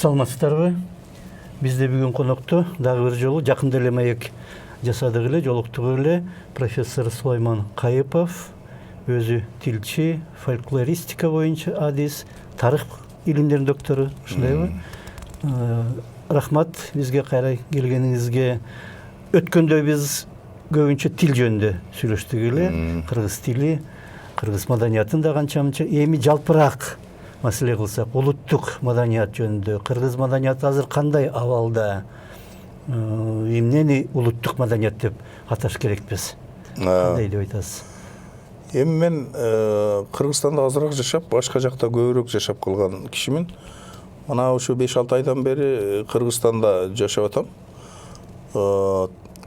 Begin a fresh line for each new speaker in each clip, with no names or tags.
Саламатсыздарбы? Бизде бүгүн конокто дагы бир жолу жакында эле маек жасадык эле, жолуктук эле профессор Сулайман Кайыпов, өзү тилчи, фольклористика боюнча адис, тарых илимдеринин доктору, ушундайбы? Рахмат бизге кайра келгениңизге. Өткөндө биз көбүнчө тил жөнүндө сүйлөштүк эле, кыргыз тили, кыргыз маданиятын да канча-мынча. Эми жалпыраак маселе кылсак, улуттук маданият жөнүндө, кыргыз маданияты азыр кандай абалда, эмнени улуттук маданият деп аташ керекпиз? Кандай деп айтасыз?
Эми мен Кыргызстанда азыраак жашап, башка жакта көбүрөөк жашап калган кишимин. Мына ушу 5-6 айдан бери Кыргызстанда жашап атам.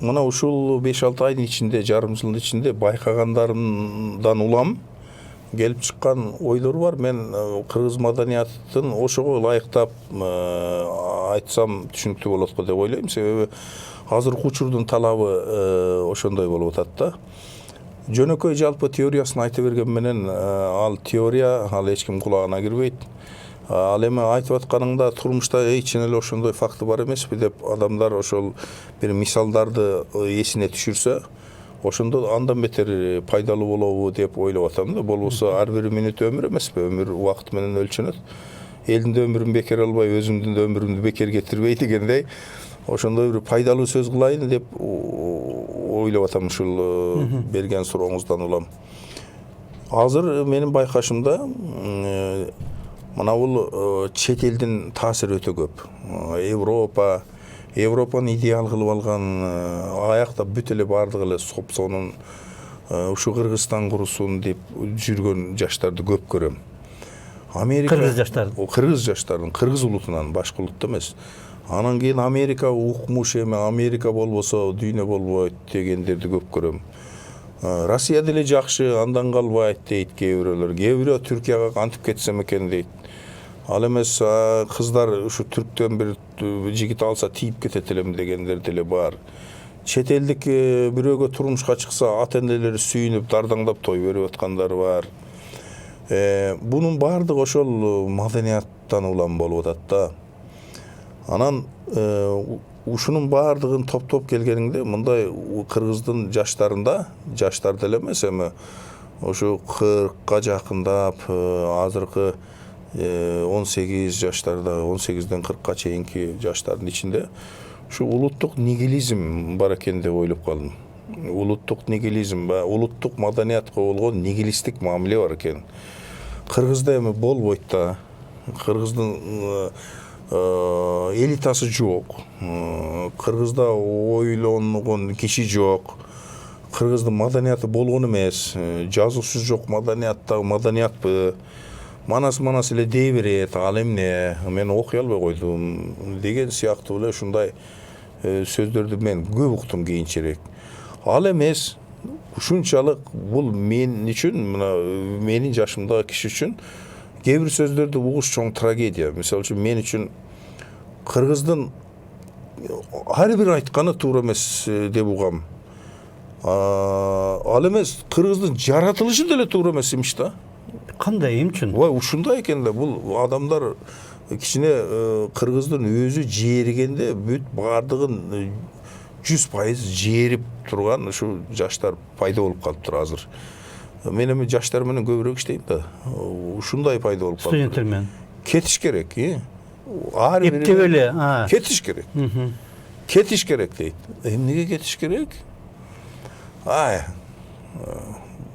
Мына ушул 5-6 айдын ичинде, жарым жылдын ичинде байкагандарымдан улам келип чыккан ойлор бар. Мен кыргыз маданиятын ошого ылайыктап айтсам түшүнүктүү болот го деп ойлойм. Себеби азыркы учурдун талабы ошондой болуп атат да. Жөнөкөй жалпы теориясын айта берген менен ал теория, ал эч ким кулагына кирбейт. Ал эми айтып атканыңда турмушта чын эле ошондой факты бар эмеспи деп адамдар ошол бир мисалдарды эсине түшүрсө, ошондо андан бетер пайдалуу болобу деп ойлоп атам да. Болбосо ар бир мүнөт өмүр эмеспи, өмүр убакыт менен өлчөнөт. Элдин өмүрүн бекер албай, өзүмдүн өмүрүмдү бекер кетирбей дегендей, ошондой бир пайдалуу сөз кылайын деп ойлоп атам ушул берген сурооңуздан улам. Азыр менин байкашымда мына бул чет элдин таасири өтө көп. Европаны идеал кылып алган, аякта бүт эле бардыгы эле сопсонун ушу Кыргызстан курусун деп жүргөн жаштарды көп көрөм. Америка кыргыз жаштарын, кыргыз улутунан, башка улутта эмес. Анан кийин Америка укмуш эми, Америка болбосо дүйнө болбойт дегендерди көп көрөм. Россия деле жакшы, андан калбайт дейт кээ бирөөлөр. Кээ бирөө Түркияга кантип кетсем экен дейт. Ал эмес кыздар ушу түрктөн бир жигит алса тийип кетет элем дегендер деле бар. Чет элдик бирөөгө турмушка чыкса ата энелери сүйүнүп дардаңдап той берип аткандар бар. Бунун баардыгы ошол маданияттан улам болуп атат да. Анан ушунун баардыгын топтоп келгениңде мындай кыргыздын жаштарында, жаштар деле эмес эми ушу 40ка жакындап, азыркы 18 жаштарда, 18ден 40ка чейинки жаштардын ичинде ушу улуттук нигилизм бар экен деп ойлоп калдым. Улуттук нигилизм, улуттук маданиятка болгон нигилисттик мамиле бар экен. Кыргызда эми болбойт да. Кыргыздын элитасы жок. Кыргызда ойлонгон киши жок. Кыргыздын маданияты болгон эмес. Жазуусу жок маданиятта маданиятпы. Манас эле дей берет, ал эмне, мен окуй албай койдум деген сыяктуу эле ушундай сөздөрдү мен көп уктум кийинчерээк. Ал эмес, ушунчалык бул мен үчүн, мына менин жашымдагы киши үчүн кээ бир сөздөрдү угуш чоң трагедия. Мисалы үчүн мен үчүн кыргыздын ар бир айтканы туура эмес деп угам. Ал эмес, кыргыздын жаратылышы деле туура эмес имиш да.
Кандай үчүн?
Ой, ушундай экен да. Бул адамдар кичине кыргыздын өзү жээригенде бүт баардыгын 100% жээрип турган ушу жаштар пайда болуп калыптыр азыр. Мен эми жаштар менен көбүрөөк иштейм да. Ушундай пайда болуп калды.
Студенттер менен
кетиш керек,
эптеп эле
кетиш керек. Кетиш керек дейт. Эмнеге кетиш керек?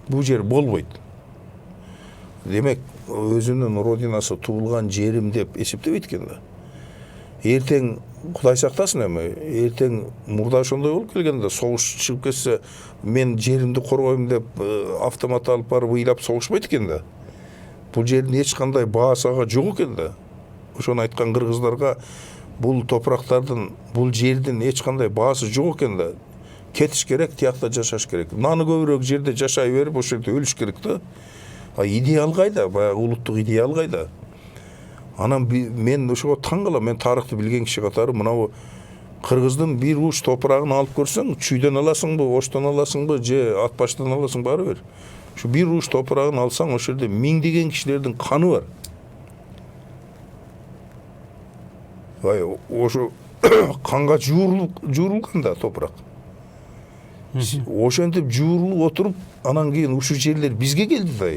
Бул жер болбойт. Демек, өзүнүн родинасы туулган жерим деп эсептебейт экен да. Эртең Кудай сактасын эми, эртең мурда ошондой болуп келгенде согуш чыгып кетсе, мен жеримди коргойм деп автомат алып барып ыйлап согушпайт экен да. Бул жердин эч кандай баасага жок экен да. Ошону айткан кыргыздарга бул топурактардын, бул жердин эч кандай баасы жок экен да. Кетиш керек, тиякта жашаш керек. Наны көбүрөөк жерде жашай берип, ошол жерде өлүш керек да. Идеал кайда? Баягы улуттук идеал кайда? Анан мен ошого таң калам. Мен тарыхты билген киши катары мынау кыргыздын бир уч топурагын алып көрсөң, чүйдөн аласыңбы, оштон аласыңбы, же ат баштан аласың бары бир. Ушу бир уч топурагын алсаң, ошол жерде миңдеген кишилердин каны бар. ошо канга жуурулган да топурак. Ошентип жуурулуп отуруп, анан кийин ушул жерлер бизге келди да.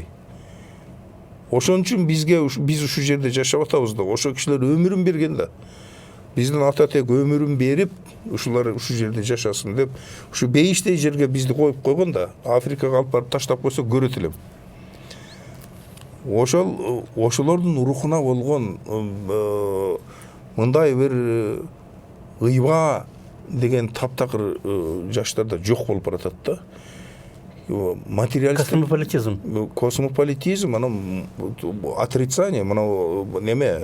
Ошон үчүн биз ушул жерде жашап атабыз да. Ошо кишилер өмүрүн берген да. Биздин ата тек өмүрүн берип, ушулар ушул жерде жашасын деп, ушу бейиштей жерге бизди коюп койгон да. Африкага алып барып таштап койсо көрөт элем. Ошолордун рухуна болгон мындай бир ыйба деген таптакыр жаштарда жок болуп баратат да. Материалистик космополитизм, анан отрицание, мына неме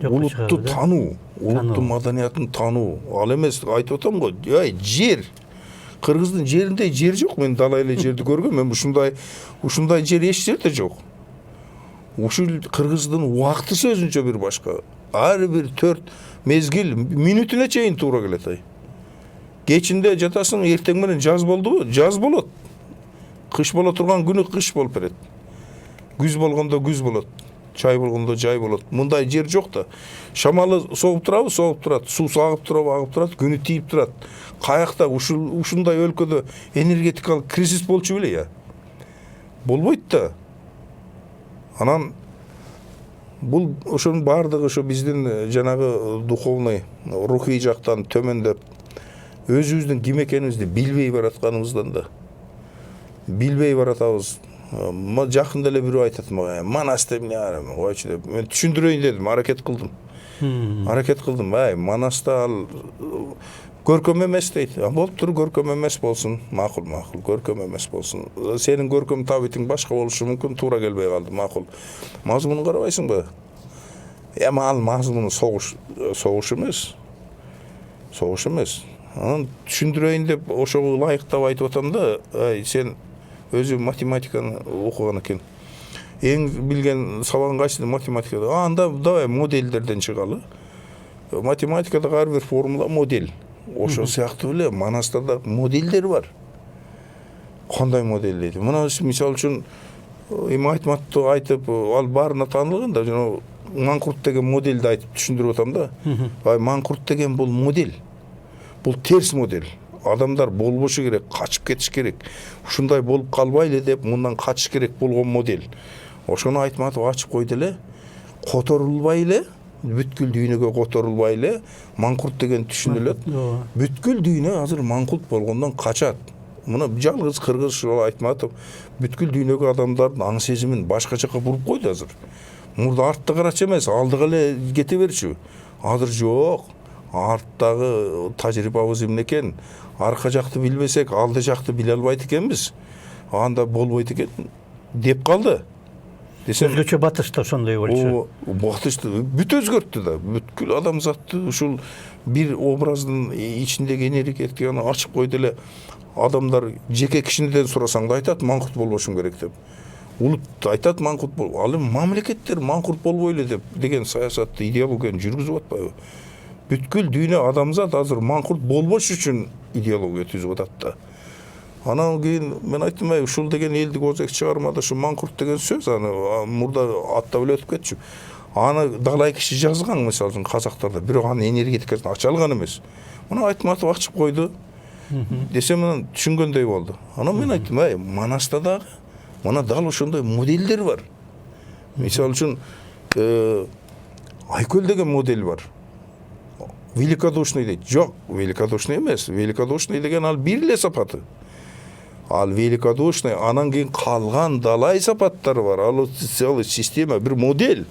улутту тануу, улуттун маданиятын тануу. Ал эмес, айтып атам го, жер, Кыргыздын жериндей жер жок. Мен далай эле жерди көргөм. Мен ушундай жер эч жерде жок. Ушул Кыргыздын убакыты сөзүнчө бир башка. Ар бир 4 мезгил минутуна чейин туура келет. Кечинде жатасың, эртең менен жаз болдубу? Жаз болот. Кыш боло турган күнү кыш болуп берет. Күз болгондо күз болот. Жай болгондо жай болот. Мындай жер жок да. Шамалы согуп турабы? Согуп турат. Суу агып турат, күнү тийип турат. Каякта ушундай өлкөдө энергетикалык кризис болчу беле я? Болбойт да. Анан бул ошонун баардыгы ошо биздин жанагы духовный, рухий жактан төмөндөп, өзүбүздүн ким экенибизди билбей баратканыбыздан да. Билбей баратабыз. Жакында эле бирөө айтат мага, Манас деп эмне бар? Койчу деп. Мен түшүндүрөйүн дедим, аракет кылдым. Манаста ал көркөм эмес дейт. Болуптур, көркөм эмес болсун. Макул, көркөм эмес болсун. Сенин көркөм табитиң башка болушу мүмкүн, туура келбей калды. Макул. Мазмунун карабайсыңбы? Ал мазмуну согуш эмес. Анан түшүндүрөйүн деп ошого ылайыктап айтып атам да, сен өзү математиканы окуган экен. Эң билген сабагың кайсы? Математикада. Анда давай модельдерден чыгалы. Математикада ар бир формула модель. Ошол сыяктуу эле Манаста да модельдер бар. Кандай модель дейт? Мына мисалы үчүн математикты айтып, ал баарына таанылган да, жана Манкурт деген модельди айтып түшүндүрүп атам да. Манкурт деген бул модель. Бул терс модель. Адамдар болбошу керек, качып кетиш керек. Ушундай болуп калбайлы деп, мындан качыш керек болгон модель. Ошону айтматып ачып койду эле. Которулбай эле, бүткүл дүйнөгө которулбай эле, Манкурт деген түшүнүлөт. Бүткүл дүйнө азыр Манкурт болгондон качат. Мына жалгыз кыргыз ушул айтматып, бүткүл дүйнөгө адамдардын аң сезимин башка жака буруп койду азыр. Мурда артты карачу эмес, алдыга эле кете берчү. Азыр жок. Арттагы тажрыйбабыз эмне экен? Арка жакты билбесек, алды жакты биле албайт экенбиз. Анда болбойт экен деп калды.
Өзгөчө батышта ошондой болчу.
Батышты бүт өзгөрттү да. Бүткүл адамзатты ушул бир образдын ичиндеги энергетиканы ачып койду эле. Адамдар жеке кишиниден сурасаң да айтат, Манкурт болбошум керек деп. Улут айтат, Манкурт бол. Ал эми мамлекеттер Манкурт болбойлу деп деген саясатты, идеологияны жүргүзүп атпайбы? Бүткүл дүйнө адамзат азыр Манкурт болбош үчүн идеология түзүп атат да. Анан кийин мен айттым, ушул деген элдик озек чыгармада ушу Манкурт деген сөз аны мурда аттап эле өтүп кетчү. Аны далай киши жазган, мисалы үчүн казактарда, бирок анын энергетикасын ача алган эмес. Муну айтматып ачып койду. Десем анан түшүнгөндөй болду. Анан мен айттым, Манаста дагы мына дал ошондой модельдер бар. Мисалы үчүн Айкөл деген модель бар. Великодушный дейт. Жок, великодушный эмес. Великодушный деген ал бир эле сапаты. Ал великодушный, анан кийин калган далай сапаттары бар. Ал целый система, бир модель.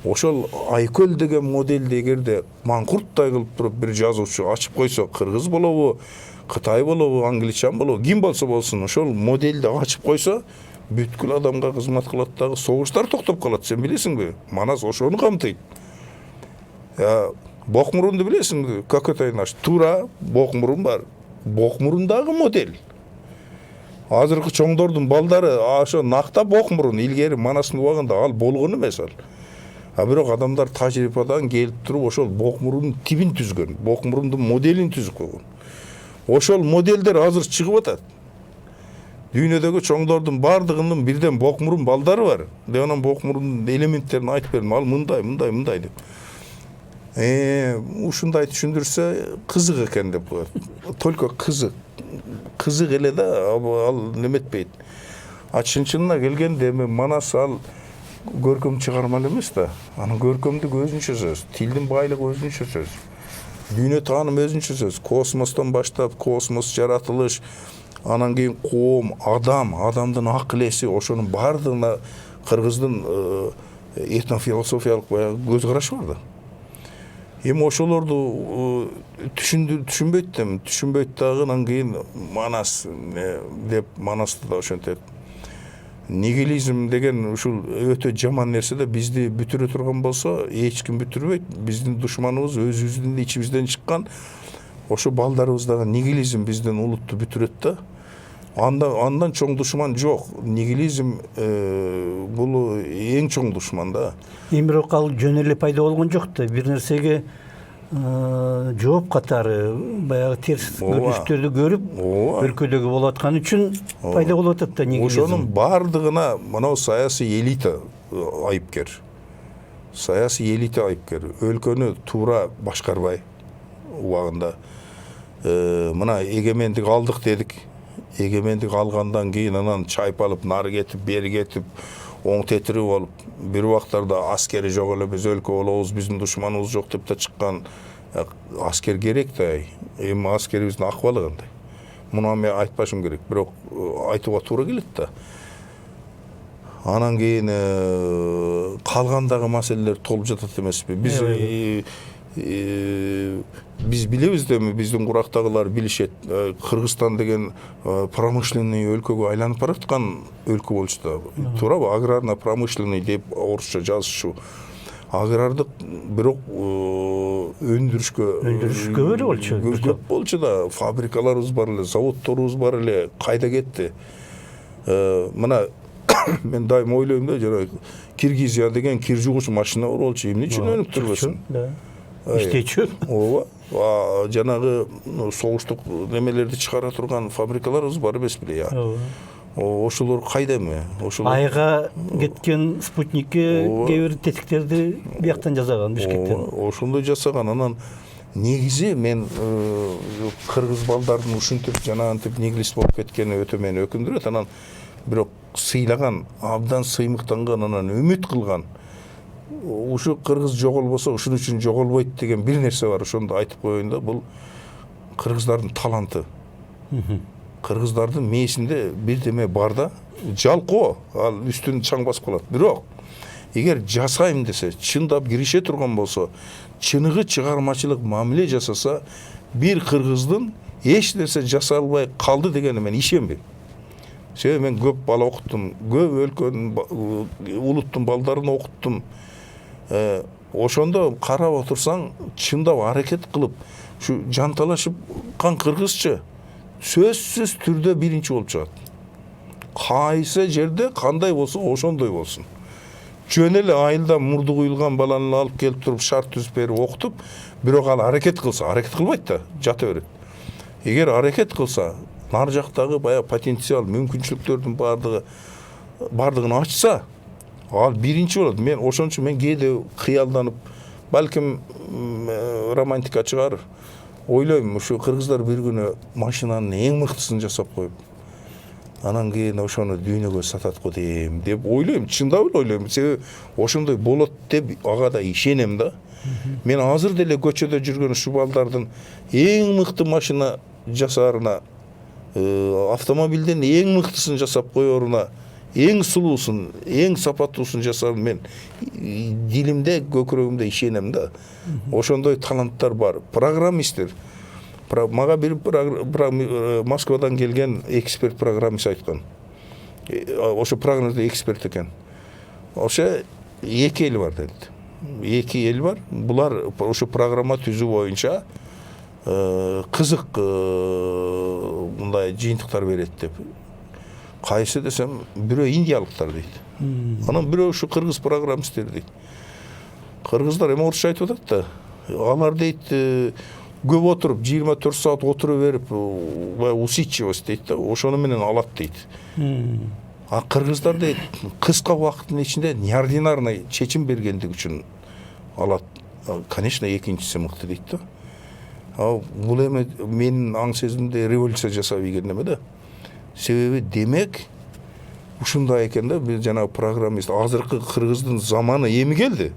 Ошол Айкөл деген модельди эгерде Манкурттай кылып туруп бир жазуучу ачып койсо, кыргыз болобу, Кытай болобу, англичан болобу, ким болсо болсун, ошол модельди ачып койсо, бүткүл адамга кызмат кылат дагы, согуштар токтоп калат. Сен билесиңби? Манас ошону камтыйт. Бокмурунду билесиңби? Көкөтөй наш туура Бокмурун бар. Бокмурундагы модель. Азыркы чоңдордун балдары ошо накта Бокмурун, илгери Манастын убагында ал болгон эмес ал. Бирок адамдар тажрыйбадан келип туруп ошол Бокмурундун тибин түзгөн, Бокмурундун моделин түзүп койгон. Ошол модельдер азыр чыгып атат. Дүйнөдөгү чоңдордун бардыгынын бирден Бокмурун балдары бар. Анан Бокмурундун элементтерин айтып бердим. Ал мындай деп. Ушундай түшүндүрсө кызык экен деп коет. Только кызык эле да, ал неметпейт. А чынчынына келгенде эми Манас ал көркөм чыгарма эмес да. Анын көркөмдүк өзүнчө сөз, тилдин байлыгы өзүнчө сөз, дүйнө тааным өзүнчө сөз. Космостон баштап, космос, жаратылыш, анан кийин коом, адамдын акыл эси, ошонун баардыгына кыргыздын этнофилософиялык баягы көз карашы бар да. Эми ошолорду түшүнбөйт дагы. Анан кийин Манас деп, Манасты да ошентет. Нигилизм деген ушул өтө жаман нерсе да, бизди бүтүрө турган болсо эч ким бүтүрбөйт. Биздин душманыбыз өзүбүздүн ичибизден чыккан. Ошо балдарыбыз дагы нигилизм биздин улутту бүтүрөт да. Андан чоң душман жок. Нигилизм бул эң чоң душман да.
Бирок ал жөн эле пайда болгон жок да. Бир нерсеге жооп катары баягы терс көрүнүштөрдү көрүп, өлкөдөгү болуп аткан үчүн пайда болуп атат да нигилизм.
Ошонун баардыгына мына саясий элита айыпкер. Саясий элита айыпкер. Өлкөнү туура башкарбай убагында. Мына эгемендик алдык дедик. Эгемендик алгандан кийин анан чайпалып, нары кетип, бери кетип, оң тетири болуп, бир убактарда аскери жок эле, биз өлкө болобуз, биздин душманыбыз жок деп да чыккан. Аскер керек да. Эми аскерибиздин акыбалы кандай? Муну мен айтпашым керек, бирок айтууга туура келет да. Анан кийин калгандагы маселелер толуп жатат эмеспи? Биз билебиз да, биздин курактагылар билишет. Кыргызстан деген промышленный өлкөгө айланып бараткан өлкө болчу да. Туурабы? Аграрно-промышленный деп орусча жазышу. Агрардык, бирок өндүрүшкө
эле болчу.
Көп болчу да. Фабрикаларыбыз бар эле, заводторубуз бар эле. Кайда кетти? Мына мен дайым ойлойм да, жана Киргизия деген кир жугуч машина бар болчу. Эмне үчүн өнүп турбасын?
Иштечү.
Ооба. Жанагы согуштук немелерди чыгара турган фабрикаларыбыз бар эмес беле? Ошолор кайда эми?
Айга кеткен спутникке кээ бир тетиктерди бияктан жасаган, Бишкектен.
Ошондой жасаган. Анан негизи мен кыргыз балдардын ушинтип жанагынтип нигилист болуп кеткени өтө мени өкүндүрөт. Анан бирок сыйлаган, абдан сыймыктанган, анан үмүт кылган. Ушу кыргыз жоголбосо ушун үчүн жоголбойт деген бир нерсе бар. Ошондо айтып коеюн да, бул кыргыздардын таланты. Кыргыздардын мээсинде бирдеме бар да, жалкоо, ал үстүн чаң басып калат. Бирок эгер жасайм десе, чындап кирише турган болсо, чыныгы чыгармачылык мамиле жасаса, бир кыргыздын эч нерсе жасай албай калды дегени мен ишенбейм. Себеби мен көп бала окуттум, көп өлкөнүн улуттун балдарын окуттум. Ошондо карап отурсаң, чындап аракет кылып, ушу жанталашып кан кыргызчы сөзсүз түрдө биринчи болуп чыгат. Кайсы жерде кандай болсо ошондой болсун. Жөн эле айылда мурду куйулган баланы алып келип туруп шарт түзүп берип окутуп, бирок ал аракет кылса, аракет кылбайт да, жата берет. Эгер аракет кылса, нар жактагы баягы потенциал, мүмкүнчүлүктөрдүн бардыгын ачса, ал биринчи болот. Мен ошончу мен кээде кыялданып, балким романтика чыгар, ойлойм, ушу кыргыздар бир күнү машинанын эң мыктысын жасап коюп, анан кийин ошону дүйнөгө сатат го дейм деп ойлойм, чындап эле ойлойм. Себеби ошондой болот деп ага да ишенем да. Мен азыр деле көчөдө жүргөн ушу балдардын эң мыкты машина жасаарына, автомобилден эң мыктысын жасап коеруна, эң сулуусун, эң сапаттуусун жасарын мен дилимде, көкүрөгүмдө ишенем да. Ошондой таланттар бар. Программисттер. Мага бир Москвадан келген эксперт программист айткан. Ошо программда эксперт экен. Ошо эки эл бар dedi. Эки эл бар. Булар ошо программа түзүү боюнча кызык мындай жыйынтыктар берет деп. Кайсы десем, бирөө индиялыктар дейт. Анан бирөө ушу кыргыз программисттер дейт. Кыргыздар эми орусча айтып атат да. Алар дейт көп отуруп 24 саат отура берип, усидчивость дейт да, ошону менен алат дейт. А кыргыздар дейт кыска убакыттын ичинде неординарный чечим бергендик үчүн алат. конечно экинчиси мыкты дейт да. Бул эми менин аң сезимде революция жасап ийген неме да. Себеби демек ушундай экен да, бир жанагы программист азыркы кыргыздын заманы эми келди.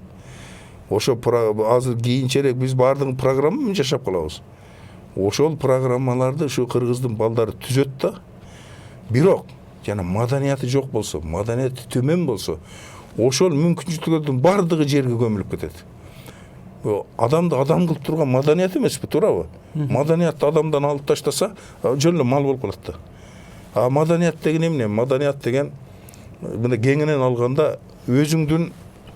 Ошо азыр кийинчерээк биз баардыгын программа менен жашап калабыз. Ошол программаларды ушу кыргыздын балдары түзөт да. Бирок жана маданияты жок болсо, маданияты төмөн болсо, ошол мүмкүнчүлүктөрдүн баардыгы жерге көмүлүп кетет. Адамды адам кылып турган маданият эмеспи, туурабы? Маданиятты адамдан алып таштаса, жөн эле мал болуп калат да. Маданият деген эмне? Маданият деген мына кеңинен алганда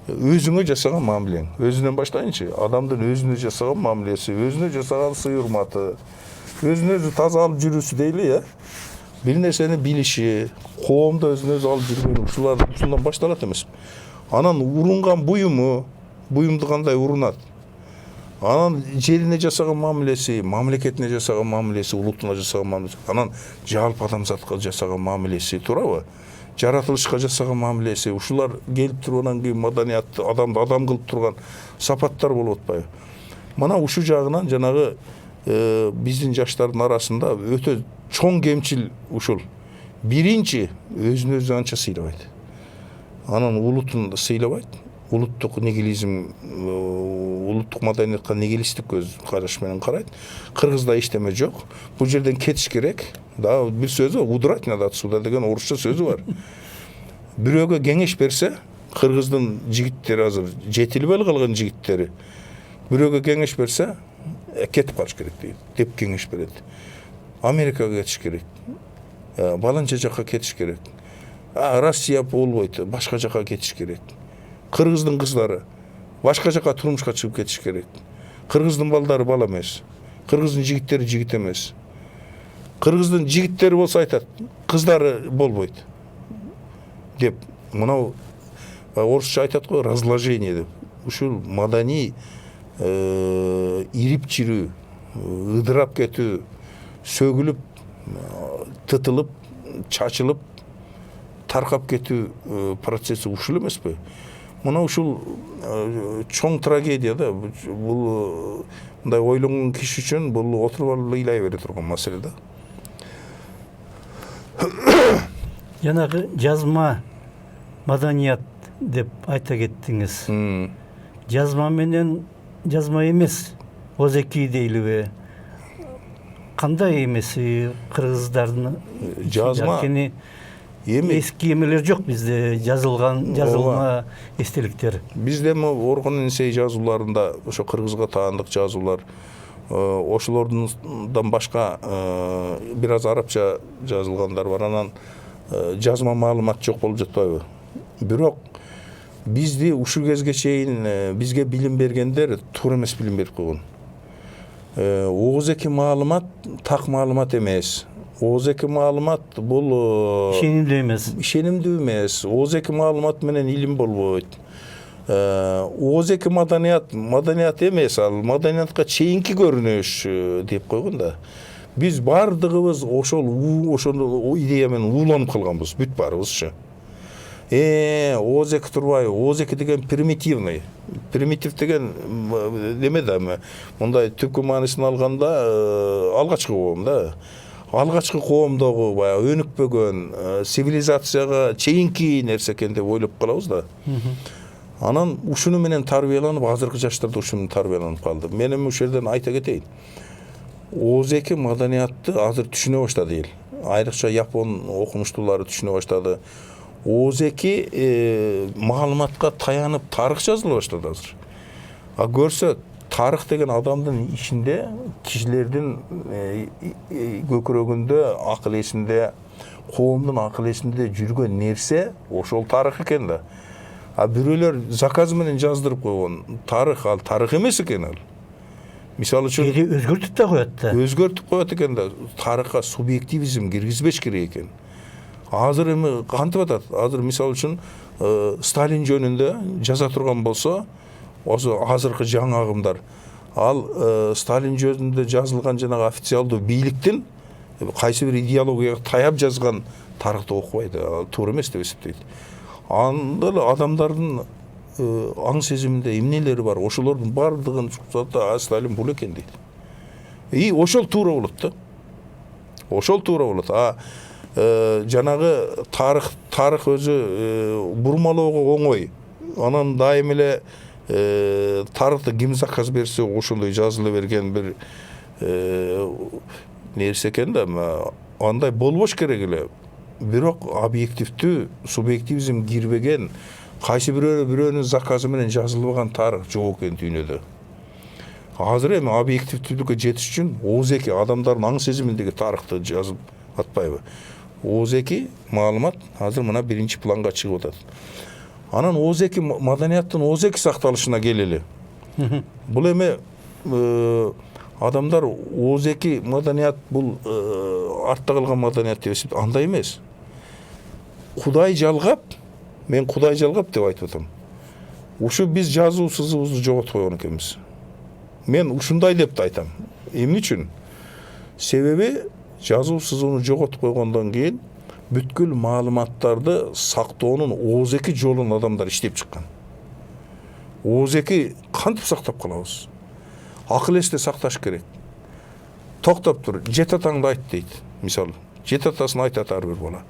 өзүңө жасаган мамилең. Өзүнөн баштайынчы. Адамдын өзүнө жасаган мамилеси, өзүнө жасаган сый-урматы, өзүнө өзү таза алып жүрүүсү дейли, бир нерсени билиши, коомдо өзүнө өзү алып жүргөнү, ушундан башталат эмеспи? Анан урунган буюмду кандай урунат? Анан жерине жасаган мамилеси, мамлекетине жасаган мамилеси, улутуна жасаган мамилеси, анан жалпы адамзатка жасаган мамилеси, туурабы? Жаратылышка жасаган мамилеси, ушулар келип тургандан кийин маданиятты адамды адам кылып турган сапаттар болуп атпайбы? Мына ушу жагынан жанагы биздин жаштардын арасында өтө чоң кемчил ушул. Биринчи, өзүн өзү анча сыйлабайт. Анан улутун сыйлабайт. Улуттук нигилизм, улуттук маданиятка нигилисттик көз караш менен карайт. Кыргызда эчтеме жок. Бул жерден кетиш керек. Да, бир сөзү удурать надо отсюда деген орусча сөзү бар. Бирөөгө кеңеш берсе, кыргыздын жигиттери азыр жетилбей калган жигиттери бирөөгө кеңеш берсе, кетип калыш керек деп кеңеш берет. Америкага кетиш керек. Баланча жакка кетиш керек. Россия болбойт, башка жакка кетиш керек. Кыргыздын кыздары башка жакка турмушка чыгып кетиш керек. Кыргыздын балдары бала эмес. Кыргыздын жигиттери жигит эмес. Кыргыздын жигиттери болсо айтат, кыздары болбойт деп. Мына орусча айтат го, разложение деп. Ушул маданий ирип чирүү, ыдырап кетүү, сөгүлүп, тытылып, чачылып, таркап кетүү процесси ушул эмеспи? Мына ушул чоң трагедия да. Бул мындай ойлонгон киши үчүн бул отуруп алып ыйлай бере турган маселе да.
Жанагы жазма маданият деп айта кеттиңиз. Жазма менен жазма эмес, озеки дейлиби? Кандай эмеси кыргыздардын
жазма?
Эски эмелер жок бизде, жазылма эстеликтер.
Бизде Орхон Энисей жазууларында ошо кыргызга таандык жазуулар, ошолордон башка бир аз арабча жазылгандар бар. Анан жазма маалымат жок болуп жатпайбы? Бирок бизди ушул кезге чейин бизге билим бергендер туура эмес билим берип койгон. Оозеки маалымат так маалымат эмес. Оозеки маалымат бул ишенимдүү эмес. Оозеки маалымат менен илим болбойт. Оозеки маданият эмес, ал маданиятка чейинки көрүнүш деп койгон да. Биз бардыгыбыз ошол идея менен ууланып калганбыз, бүт баарыбызчы. Оозеки турбайбы? Оозеки деген примитивный. Примитив деген неме да, мындай түпкү маанисин алганда алгачкы коом да. Алгачкы коомдогу баягы өнүкпөгөн цивилизацияга чейинки нерсе экен деп ойлоп калабыз да. Анан ушуну менен тарбияланып, азыркы жаштар да ушуну тарбияланып калды. Мен эми ушул жерден айта кетейин. Оозеки маданиятты азыр түшүнө баштады эл. Айрыкча Япон окумуштуулары түшүнө баштады. Оозеки маалыматка таянып тарых жазыла баштады азыр. Көрсө, тарых деген адамдын ичинде, кишилердин көкүрөгүндө, акыл эсинде, коомдун акыл эсинде жүргөн нерсе ошол тарых экен да. Бирөөлөр заказ менен жаздырып койгон тарых, ал тарых эмес экен ал. Мисалы үчүн
өзгөртүп да коет да.
Өзгөртүп коет экен да. Тарыхка субъективизм киргизбеш керек экен. Азыр эми кантип атат? Азыр мисалы үчүн Сталин жөнүндө жаза турган болсо, ошо азыркы жаңы агымдар, ал Сталин жөнүндө жазылган жанагы официалдуу бийликтин кайсы бир идеологияга таяп жазган тарыхты окубайт, туура эмес деп эсептейт. Анда адамдардын аң сезиминде эмнелери бар, ошолордун баардыгын Сталин бул экен дейт. И ошол туура болот да. Ошол туура болот. Жанагы тарых өзү бурмалоого оңой. Анан дайым эле тарыхты ким заказ берсе ошондой жазыла берген бир нерсе экен да, андай болбош керек эле. Бирок объективдүү, субъективизм кирбеген, кайсы бирөөнүн заказы менен жазылбаган тарых жок экен дүйнөдө. Азыр эми объективдүүлүккө жетиш үчүн ооз-эки адамдардын аң сезиминдеги тарыхты жазып атпайбы. ооз-эки маалымат азыр мына биринчи планга чыгып атат. Анан ооз-эки маданияттын ооз-эки сакталышына келели. Бул эми адамдар ооз-эки маданият бул артта калган маданият деп эсептейт. Андай эмес. Кудай жалгап, мен Кудай жалгап деп айтып атам. Ушу биз жазуу сызыбызды жоготуп койгон экенбиз. Мен ушундай деп да айтам. Эмне үчүн? Себеби жазуу сызууну жоготуп койгондон кийин бүткүл маалыматтарды сактоонун ооз-эки жолун адамдар иштеп чыккан. ооз-эки кантип сактап калабыз? Акыл эсте сакташ керек. Токтоп тур, жет атаңды айт дейт. Мисалы, жет атасын айтат ар бир бала.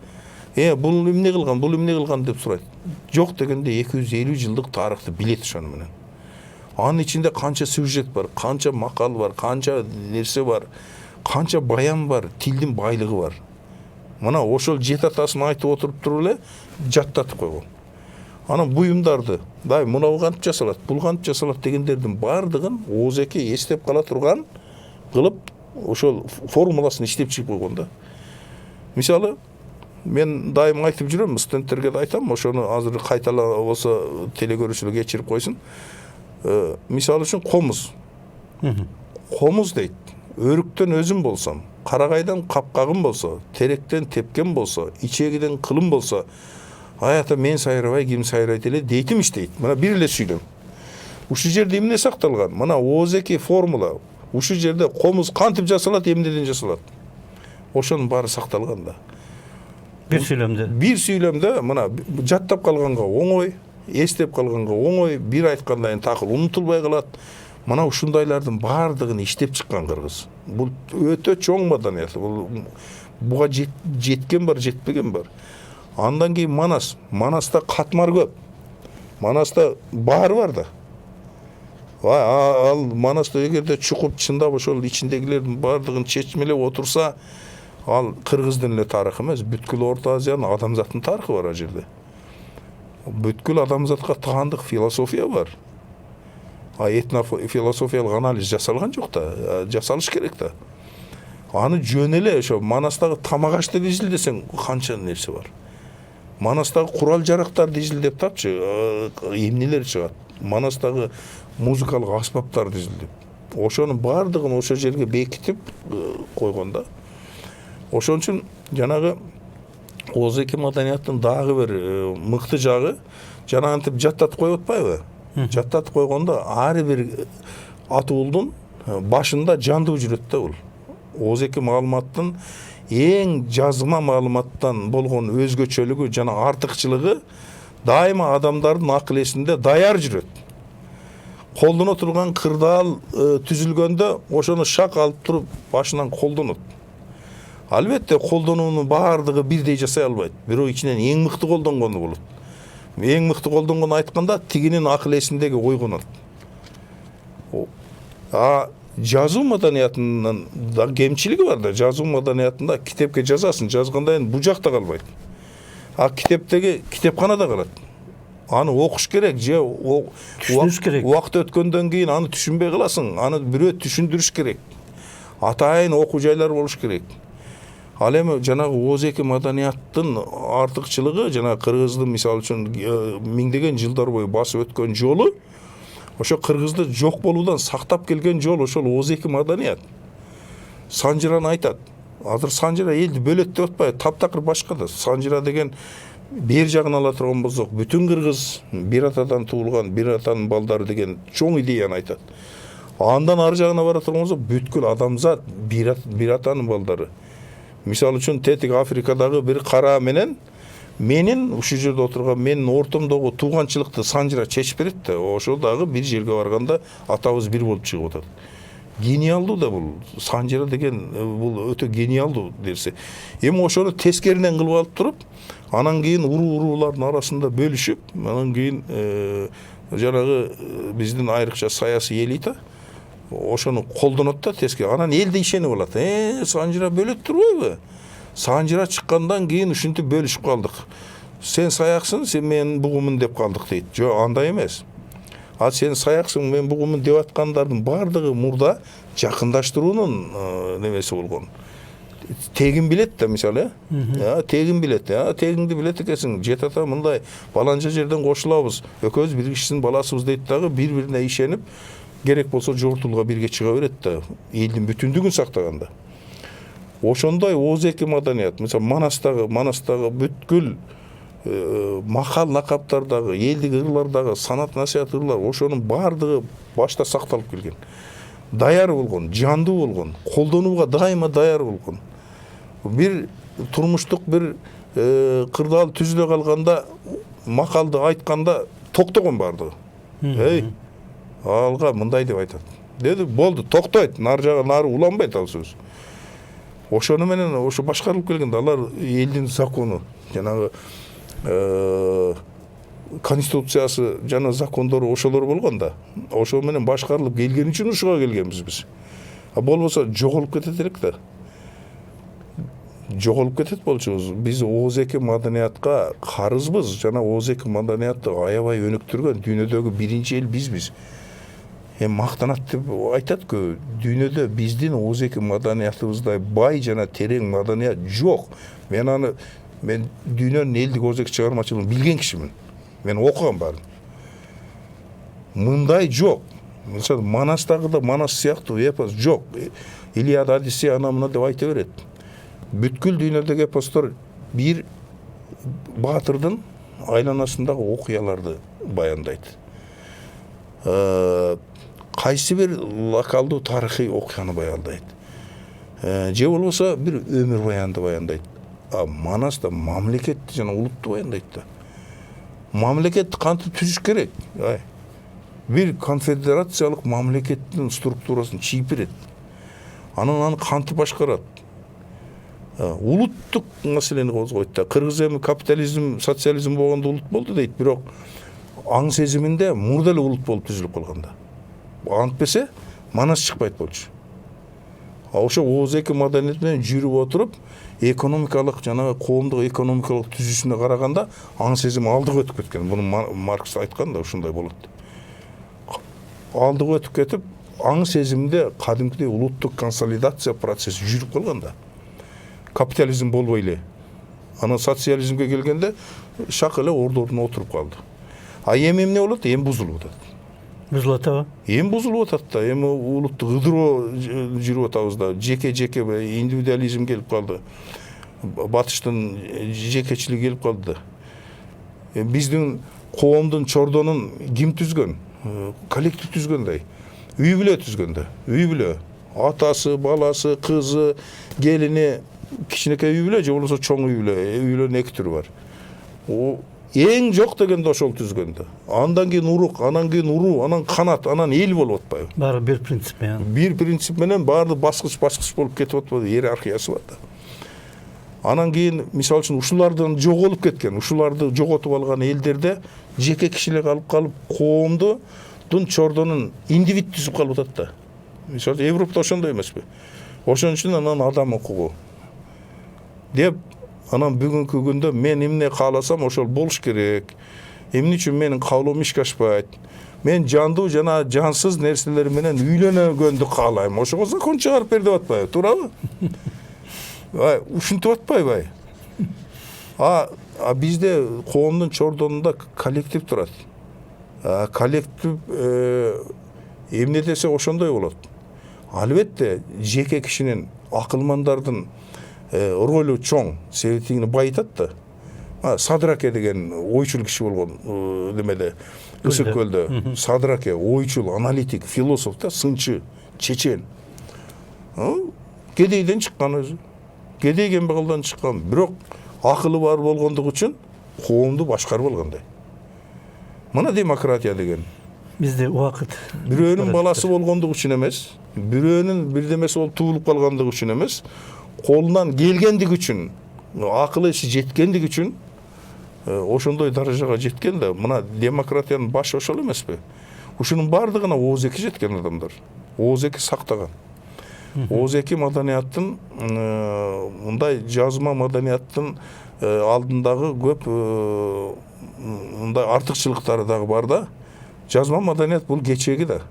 Бул эмне кылган, бул эмне кылган деп сурайт. Жок дегенде 250 жылдык тарыхты билет ошону менен. Анын ичинде канча сюжет бар, канча макал бар, канча нерсе бар, канча баян бар, тилдин байлыгы бар. Мына ошол жет атасын айтып отуруп туруп эле жаттатып койгон. Анан буюмдарды, мына кантип жасалат, бул кантип жасалат дегендердин баардыгын ооз-эки эстеп кала турган кылып ошол формуласын иштеп чыгып койгон да. Мисалы, мен дайым айтып жүрөм, студенттерге да айтам, ошону азыр кайталап болсо телекөрүүчүлөр кечирип койсун. Мисалы үчүн комуз. Комуз дейт. Өрүктөн өзүм болсом, карагайдан капкагым болсо, теректен тепкен болсо, ичегиден кылым болсо, аята мен сайрабай ким сайрайт эле дейтимиш дейт. Мына бир эле сүйлөм. Ушул жерде эмне сакталган? Мына ооз-эки формула. Ушул жерде комуз кантип жасалат, эмнеден жасалат? Ошонун баары сакталган да.
Бир сүйлөмдө.
Бир сүйлөмдө мына жаттап калганга оңой, эстеп калганга оңой, бир айткандан кийин такыр унутулбай калат. Мына ушундайлардын баардыгын иштеп чыккан кыргыз. Бул өтө чоң маданият. Буга жеткен бар, жетпеген бар. Андан кийин Манас. Манаста катмар көп. Манаста баары бар да. Ал Манаста эгерде чукуп чындап ошол ичиндегилердин баардыгын чечмелеп отурса, ал кыргыздын эле тарыхы эмес, бүткүл Орто Азиянын адамзаттын тарыхы бар ал жерде. Бүткүл адамзатка таандык философия бар. Этнофилософиялык анализ жасалган жок да, жасалыш керек да. Аны жөн эле ошо Манастагы тамак ашты изилдесең канча нерсе бар. Манастагы курал жарактарды изилдеп тапчы, эмнелер чыгат. Манастагы музыкалык аспаптарды изилдеп. Ошонун баардыгын ошо жерге бекитип койгон да. Ошон үчүн жанагы ооз-эки маданияттын дагы бир мыкты жагы, жанагынтип жаттатып коюп атпайбы? Жаттатып койгондо ар бир атуулдун башында жандуу жүрөт да бул. ооз-эки маалыматтын эң жазма маалыматтан болгон өзгөчөлүгү жана артыкчылыгы дайыма адамдардын акыл эсинде даяр жүрөт. Колдоно турган кырдаал түзүлгөндө ошону шак алып туруп башынан колдонот. Албетте колдонуунун баардыгы бирдей жасай албайт. Бирок ичинен эң мыкты колдонгону болот. Эң мыкты колдонгону айтканда тигинин акыл эсиндеги ойгонот. Жазуу маданиятынын да кемчилиги бар да. Жазуу маданиятында китепке жазасың, жазгандан кийин бул жакта калбайт. Китептеги китепканада калат. Аны окуш керек, же
түшүнүш керек.
Убакыт өткөндөн кийин аны түшүнбөй каласың, аны бирөө түшүндүрүш керек. Атайын окуу жайлар болуш керек. Ал эми жанагы ооз-эки маданияттын артыкчылыгы, жана кыргыздын мисалы үчүн миңдеген жылдар бою басып өткөн жолу, ошо кыргызды жок болуудан сактап келген жол ошол ооз-эки маданият. Санжыраны айтат. Азыр Санжыра элди бөлөт деп атпайбы, таптакыр башка да. Санжыра деген бер жагын ала турган болсок, бүтүн кыргыз бир атадан туулган, бир атанын балдары деген чоң идеяны айтат. Андан ары жагына бара турган болсок, бүткүл адамзат бир атанын балдары. Мисалы үчүн тетик Африкадагы бир кара менен менин ушул жерде отурган менин ортомдогу тууганчылыкты Санжира чечип берет да, ошол дагы бир жерге барганда атабыз бир болуп чыгып атат. Гениалдуу да бул Санжира деген, бул өтө гениалдуу нерсе. Эми ошону тескеринен кылып алып туруп, анан кийин уруулардын арасында бөлүшүп, анан кийин жанагы биздин айрыкча саясий элита ошону колдонот да тескери. Анан эл да ишенип алат. Санжира бөлөт турбайбы? Санжира чыккандан кийин ушинтип бөлүшүп калдык. Сен саяксың, сен менин бугумун деп калдык дейт. Жок, андай эмес. А сен саяксың, мен бугумун деп аткандардын баардыгы мурда жакындаштыруунун немеси болгон. Тегин билет да, мисалы, тегин билет. Тегиңди билет экенсиң. Жетата мындай баланча жерден кошулабыз. Экөөбүз бир кишинин баласыбыз дейт дагы, бири-бирине ишенип, керек болсо жортулга бирге чыга берет да, элдин бүтүндүгүн сактаганда. Ошондой ооз-эки маданият, мисалы Манастагы бүткүл макал лакаптардагы, элдик ырлардагы санат насаят ырлар, ошонун баардыгы башта сакталып келген. Даяр болгон, жандуу болгон, колдонууга дайыма даяр болгон. Бир турмуштук бир кырдаал түзүлө калганда, макалды айтканда токтогон баардыгы. Алга мындай деп айтат. Деди, болду, токтойт, нары жагы нары уланбайт ал сөз. Ошону менен ошо башкарылып келгенде алар элдин закону, жанагы конституциясы жана закондору ошолор болгон да. Ошо менен башкарылып келген үчүн ушуга келгенбиз биз. А болбосо жоголуп кетет элек да. Жоголуп кетет болчубуз. Биз ооз-эки маданиятка карызбыз, жана ооз-эки маданиятты аябай өнүктүргөн дүйнөдөгү биринчи эл бизбиз. Мактанат деп айтат көбү. Дүйнөдө биздин ооз-эки маданиятыбыздай бай жана терең маданият жок. Мен дүйнөнүн элдик ооз-эки чыгармачылыгын билген кишимин. Мен окугам баарын. Мындай жок. Мисалы Манастагы Манас сыяктуу эпос жок. Илиада, Одиссея ана мына деп айта берет. Бүткүл дүйнөдөгү эпостор бир баатырдын айланасындагы окуяларды баяндайт. Кайсы бир локалдуу тарыхый окуяны баяндайт. Же болбосо бир өмүр баянды баяндайт. А Манаста мамлекетти жана улутту баяндайт да. Мамлекетти кантип түзүш керек? Бир конфедерациялык мамлекеттин структурасын чийип берет. Анан аны кантип башкарат? Улуттук маселени козгойт да. Кыргыз эми капитализм, социализм болгондо улут болду дейт, бирок аң сезиминде мурда эле улут болуп түзүлүп калганда. Антпесе Манас чыкпайт болчу. Ошо ооз-эки маданият менен жүрүп отуруп, экономикалык жана коомдук экономикалык түзүүсүнө караганда аң сезим алдыга өтүп кеткен. Буну Маркс айткан да, ушундай болот. Алдыга өтүп кетип, аң сезимде кадимкидей улуттук консолидация процесси жүрүп калганда. Капитализм болбой эле. Анан социализмге келгенде шак эле ордуна отуруп калды. А эми эмне болот? Эми бузулуп атат.
Бузулуп атабы?
Эми бузулуп атат да. Эми улуттук ыдыроо жүрүп атабыз да. Жеке индивидуализм келип калды. Батыштын жекечилиги келип калды да. Биздин коомдун чордонун ким түзгөн? Коллектив түзгөндөй. Үй бүлө түзгөндө. Үй бүлө. Атасы, баласы, кызы, келини, кичинекей үй бүлө же болбосо чоң үй бүлө. Үй бүлөнүн эки түрү бар. Эң жок дегенде ошол түзгөндө. Андан кийин урук, анан кийин уруу, анан канат, анан эл болуп атпайбы?
Баары бир принцип менен.
Бир принцип менен баары баскыч болуп кетип атпайбы? Иерархиясы бар да. Анан кийин мисалы үчүн ушулардан жоголуп кеткен, ушуларды жоготуп алган элдерде жеке кишилер калып коомдун чордонун индивид түзүп калып атат да. Мисалы Европада ошондой эмеспи? Ошон үчүн анан адам укугу деп, анан бүгүнкү күндө мен эмне кааласам ошол болуш керек. Эмне үчүн менин каалоом ишке ашпайт? Мен жандуу жана жансыз нерселер менен үйлөнгөндү каалайм. Ошого закон чыгарып бер деп атпайбы? Туурабы? Ушинтип атпайбы? А бизде коомдун чордонунда коллектив турат. Коллектив эмне десе ошондой болот. Албетте жеке кишинин, акылмандардын ролу чоң, себетиңни байытат да. Садраке деген ойчул киши болгон немеде, Ысык көлдө. Садраке ойчул, аналитик, философ да, сынчы, чечен. Кедейден чыккан өзү. Кедей кембагалдан чыккан, бирок акылы бар болгондугу үчүн коомду башкарып алгандай. Мына демократия деген.
Бизде убакыт.
Бирөөнүн баласы болгондугу үчүн эмес, бирөөнүн бирдемеси болуп туулуп калгандыгы үчүн эмес, колунан келгендиги үчүн, акыл эси жеткендиги үчүн ошондой даражага жеткен да. Мына демократиянын башы ошол эмеспи? Ушунун бардыгына ооз-эки жеткен адамдар. Ооз-эки сактаган. Ооз-эки маданияттын, мындай жазма маданияттын алдындагы көп мындай артыкчылыктары дагы бар да. Жазма маданият бул кечеги да.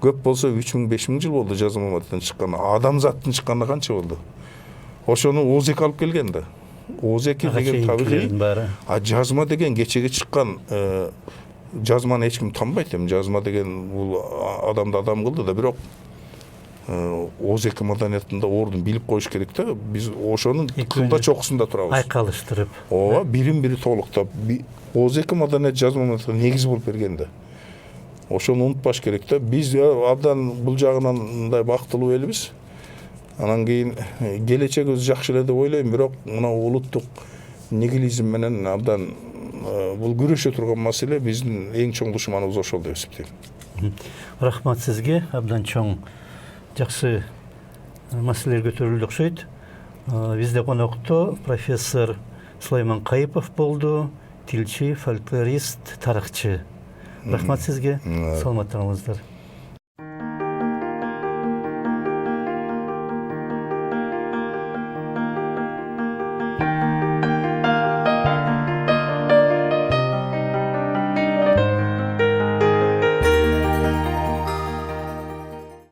Көп болсо 3000-5000 жыл болду жазма маданияттан чыккан. Адамзаттын чыкканына канча болду? Ошону ооз-эки алып келген да. Ооз-эки деген табигый. А жазма деген кечеги чыккан. Жазманы эч ким танбайт эми. Жазма деген бул адамды адам кылды да, бирок ооз-эки маданиятында ордун билип коюш керек да. Биз ошонун кылда чокусунда турабыз.
Айкалыштырып.
Ооба, бирин-бири толуктап, ооз-эки маданият жазма маданиятка негиз болуп берген да. Ошону унутпаш керек да. Биз абдан бул жагынан мындай бактылуу элбиз. Анан кийин келечегибиз жакшы эле деп ойлойм, бирок мына улуттук нигилизм менен абдан бул күрөшө турган маселе, биздин эң чоң душманыбыз ошол деп эсептейм.
Рахмат сизге, абдан чоң жакшы маселелер көтөрүлдү окшойт. Бизде конокто профессор Сулайман Кайыпов болду, тилчи, фольклорист, тарыхчы. Рахмат сизге. Саламаттыгыңыздар.